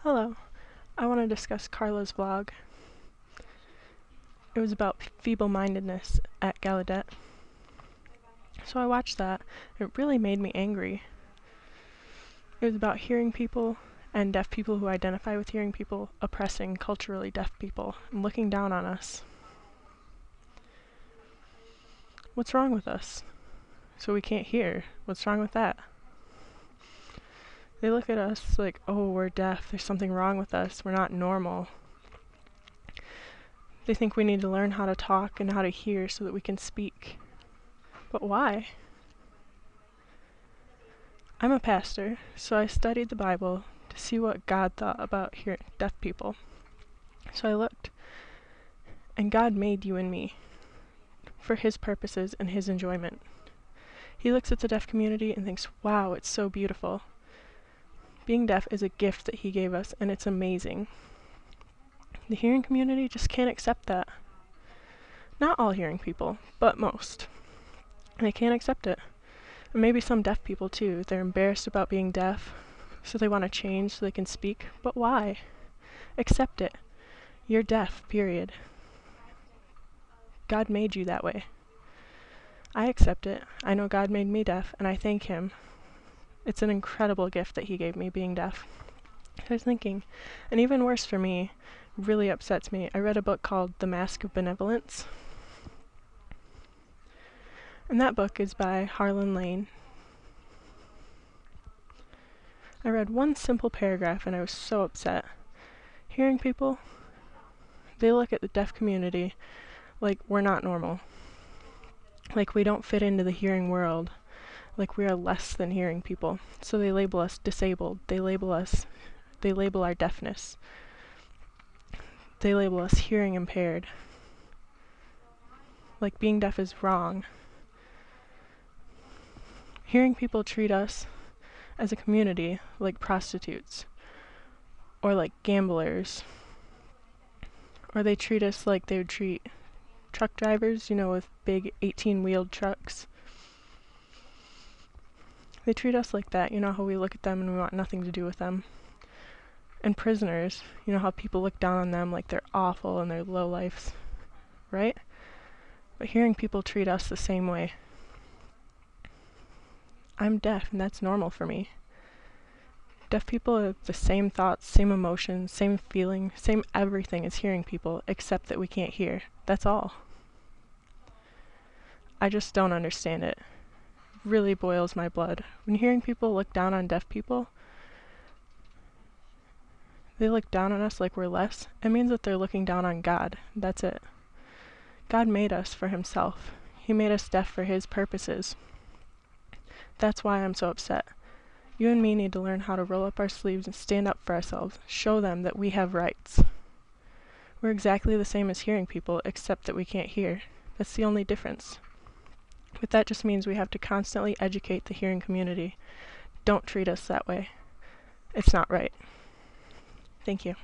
Hello. I want to discuss Carla's vlog. It was about feeble-mindedness at Gallaudet. So I watched that. It really made me angry. It was about hearing people and deaf people who identify with hearing people oppressing culturally deaf people and looking down on us. What's wrong with us? So we can't hear. What's wrong with that? They look at us like, oh, we're deaf, there's something wrong with us, we're not normal. They think we need to learn how to talk and how to hear so that we can speak. But why? I'm a pastor, so I studied the Bible to see what God thought about deaf people. So I looked, and God made you and me for His purposes and His enjoyment. He looks at the deaf community and thinks, wow, it's so beautiful. Being deaf is a gift that He gave us, and it's amazing. The hearing community just can't accept that. Not all hearing people, but most. They can't accept it. And maybe some deaf people too. They're embarrassed about being deaf, so they want to change so they can speak. But why? Accept it. You're deaf, period. God made you that way. I accept it. I know God made me deaf, and I thank Him. It's an incredible gift that He gave me, being deaf. I was thinking, and even worse for me, really upsets me. I read a book called The Mask of Benevolence. And that book is by Harlan Lane. I read one simple paragraph and I was so upset. Hearing people, they look at the deaf community like we're not normal. Like we don't fit into the hearing world. Like we are less than hearing people. So they label us disabled. They label our deafness. They label us hearing impaired. Like being deaf is wrong. Hearing people treat us as a community like prostitutes, or like gamblers, or they treat us like they would treat truck drivers, with big 18-wheeled trucks. They treat us like that, how we look at them and we want nothing to do with them. And prisoners, how people look down on them like they're awful and they're lowlifes, right? But hearing people treat us the same way. I'm deaf and that's normal for me. Deaf people have the same thoughts, same emotions, same feeling, same everything as hearing people, except that we can't hear. That's all. I just don't understand it. It really boils my blood. When hearing people look down on deaf people, they look down on us like we're less. It means that they're looking down on God. That's it. God made us for Himself. He made us deaf for His purposes. That's why I'm so upset. You and me need to learn how to roll up our sleeves and stand up for ourselves. Show them that we have rights. We're exactly the same as hearing people, except that we can't hear. That's the only difference. But that just means we have to constantly educate the hearing community. Don't treat us that way. It's not right. Thank you.